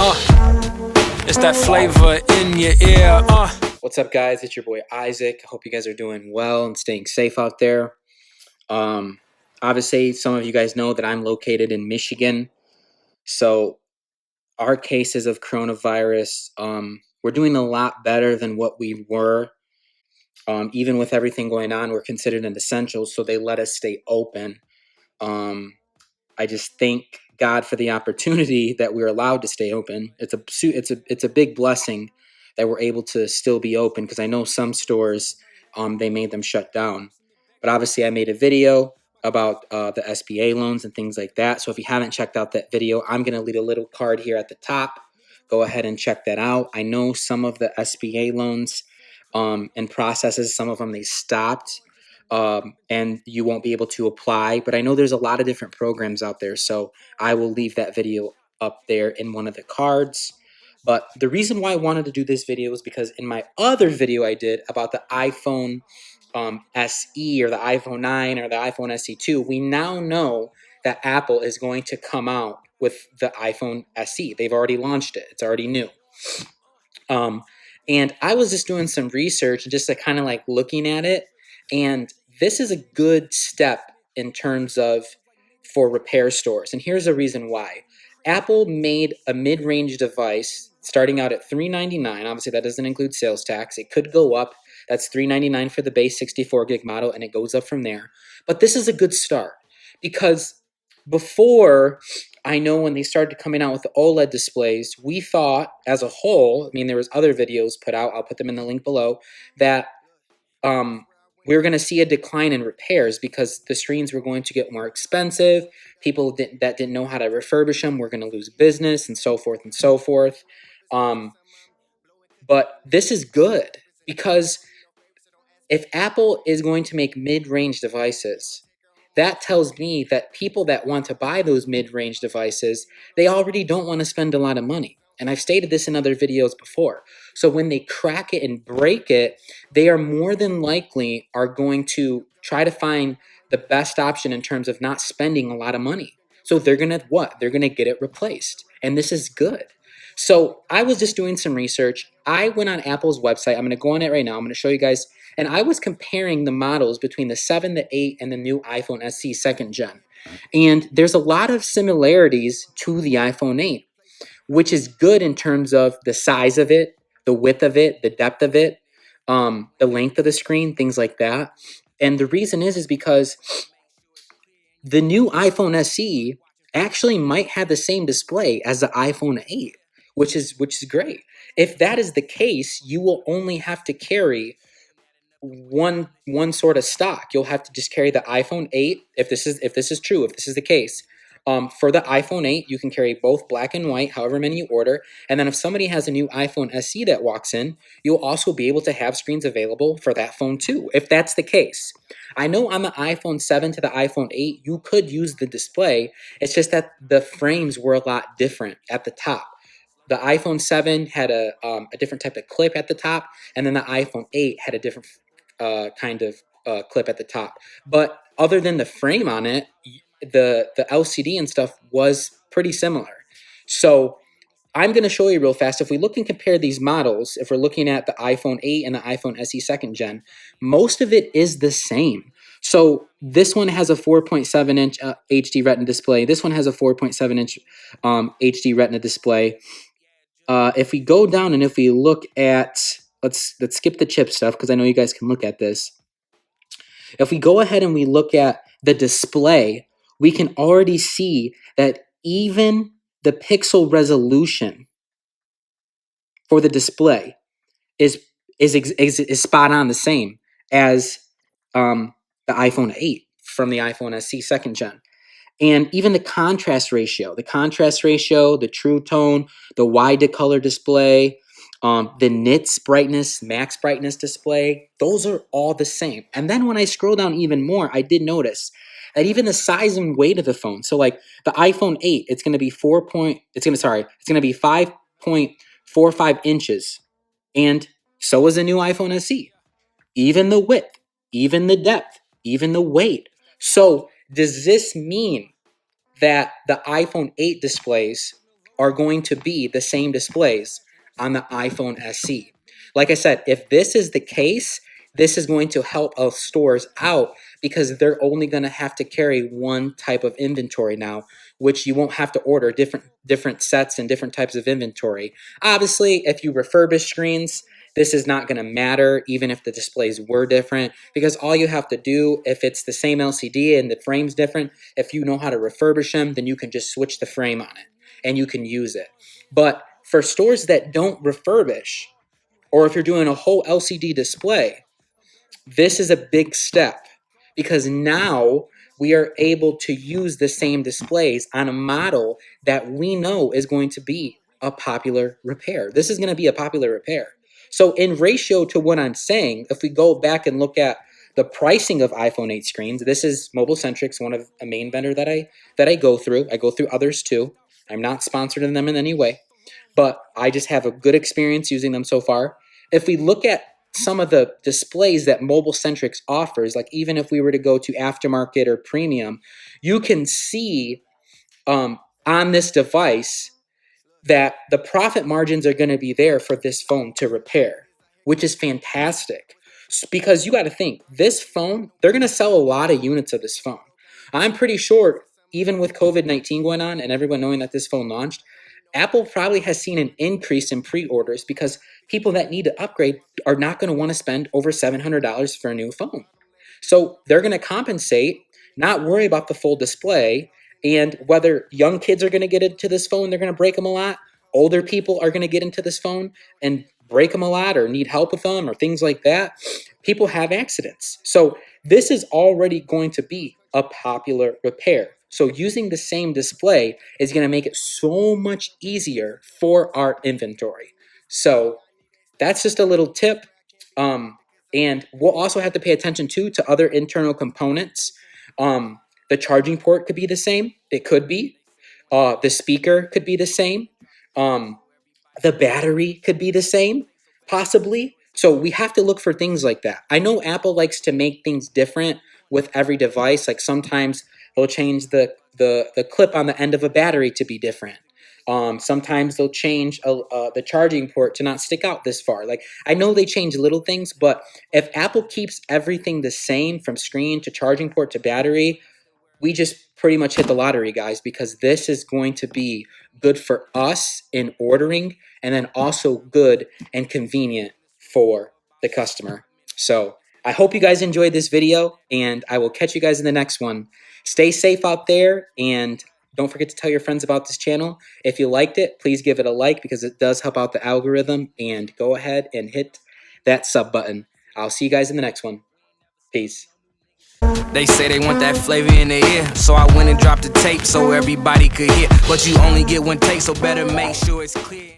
It's that flavor in your ear. What's up, guys? It's your boy Isaac. I hope you guys are doing well and staying safe out there. Obviously, some of you guys know that I'm located in Michigan. So our cases of coronavirus, we're doing a lot better than what we were. Even with everything going on, we're considered an essential, so they let us stay open. I just thank God for the opportunity that we're allowed to stay open. It's a big blessing that we're able to still be open, because I know some stores, they made them shut down. But obviously, I made a video about the SBA loans and things like that. So if you haven't checked out that video, I'm going to leave a little card here at the top. Go ahead and check that out. I know some of the SBA loans and processes, some of them they stopped. And you won't be able to apply. But I know there's a lot of different programs out there, so I will leave that video up there in one of the cards. But the reason why I wanted to do this video is because in my other video I did about the iPhone SE or the iPhone 9 or the iPhone SE2, we now know that Apple is going to come out with the iPhone SE. They've already launched it. It's already new. And I was just doing some research, just to kind of like looking at it. And this is a good step in terms of for repair stores. And here's the reason why. Apple made a mid-range device starting out at $399. Obviously, that doesn't include sales tax. It could go up. That's $399 for the base 64 gig model, and it goes up from there. But this is a good start, because before, I know when they started coming out with the OLED displays, we thought as a whole, I mean, there was other videos put out, I'll put them in the link below, that we were going to see a decline in repairs because the screens were going to get more expensive. People that didn't know how to refurbish them were going to lose business, and so forth and so forth. But this is good, because if Apple is going to make mid-range devices, that tells me that people that want to buy those mid-range devices, they already don't want to spend a lot of money. And I've stated this in other videos before. So when they crack it and break it, they are more than likely are going to try to find the best option in terms of not spending a lot of money. So they're going to what? They're going to get it replaced. And this is good. So I was just doing some research. I went on Apple's website. I'm going to go on it right now. I'm going to show you guys. And I was comparing the models between the 7, the 8, and the new iPhone SE 2nd gen. And there's a lot of similarities to the iPhone 8, which is good in terms of the size of it, the width of it, the depth of it, the length of the screen, things like that. And the reason is because the new iPhone SE actually might have the same display as the iPhone 8, which is great. If that is the case, you will only have to carry one sort of stock. You'll have to just carry the iPhone 8 if this is true, if this is the case. For the iPhone 8, you can carry both black and white, however many you order. And then if somebody has a new iPhone SE that walks in, you'll also be able to have screens available for that phone too, if that's the case. I know on the iPhone 7 to the iPhone 8, you could use the display. It's just that the frames were a lot different at the top. The iPhone 7 had a different type of clip at the top, and then the iPhone 8 had a different kind of clip at the top. But other than the frame on it, the LCD and stuff was pretty similar. So I'm going to show you real fast. If we look and compare these models, if we're looking at the iPhone 8 and the iPhone SE 2nd gen, most of it is the same. So this one has a 4.7-inch HD Retina display. This one has a 4.7-inch HD Retina display. If we go down and if we look at, let's skip the chip stuff because I know you guys can look at this. If we go ahead and we look at the display, we can already see that even the pixel resolution for the display is spot on the same as the iPhone 8 from the iPhone SE 2nd gen. And even the contrast ratio, the true tone, the wide to color display, the nits brightness, max brightness display, those are all the same. And then when I scroll down even more, I did notice that even the size and weight of the phone. So like the iPhone 8, it's going to be 5.45 inches. And so is the new iPhone SE. Even the width, even the depth, even the weight. So does this mean that the iPhone 8 displays are going to be the same displays on the iPhone SE. Like I said, if this is the case, this is going to help our stores out because they're only going to have to carry one type of inventory now, which you won't have to order different sets and different types of inventory. Obviously, if you refurbish screens, this is not going to matter even if the displays were different, because all you have to do, if it's the same LCD and the frame's different, if you know how to refurbish them, then you can just switch the frame on it and you can use it. But for stores that don't refurbish, or if you're doing a whole LCD display, this is a big step because now we are able to use the same displays on a model that we know is going to be a popular repair. This is going to be a popular repair. So in ratio to what I'm saying, if we go back and look at the pricing of iPhone 8 screens, this is Mobile Centrics, one of a main vendor that I go through. I go through others too. I'm not sponsored in them in any way, but I just have a good experience using them so far. If we look at some of the displays that Mobile Centrics offers, like even if we were to go to aftermarket or premium, you can see on this device that the profit margins are going to be there for this phone to repair, which is fantastic. Because you got to think, this phone, they're going to sell a lot of units of this phone. I'm pretty sure, even with COVID-19 going on and everyone knowing that this phone launched, Apple probably has seen an increase in pre-orders because people that need to upgrade are not going to want to spend over $700 for a new phone. So they're going to compensate, not worry about the full display, and whether young kids are going to get into this phone, they're going to break them a lot. Older people are going to get into this phone and break them a lot or need help with them or things like that. People have accidents. So this is already going to be a popular repair. So using the same display is going to make it so much easier for our inventory. So that's just a little tip. And we'll also have to pay attention to other internal components. The charging port could be the same. It could be. The speaker could be the same. The battery could be the same, possibly. So we have to look for things like that. I know Apple likes to make things different with every device. Like sometimes they'll change the clip on the end of a battery to be different. Sometimes they'll change the charging port to not stick out this far. Like I know they change little things, but if Apple keeps everything the same from screen to charging port to battery, we just pretty much hit the lottery, guys, because this is going to be good for us in ordering and then also good and convenient for the customer. So I hope you guys enjoyed this video, and I will catch you guys in the next one. Stay safe out there, and don't forget to tell your friends about this channel. If you liked it, please give it a like because it does help out the algorithm, and go ahead and hit that sub button. I'll see you guys in the next one. Peace. They say they want that flavor in their ear, so I went and dropped the tape so everybody could hear. But you only get one take, so better make sure it's clear.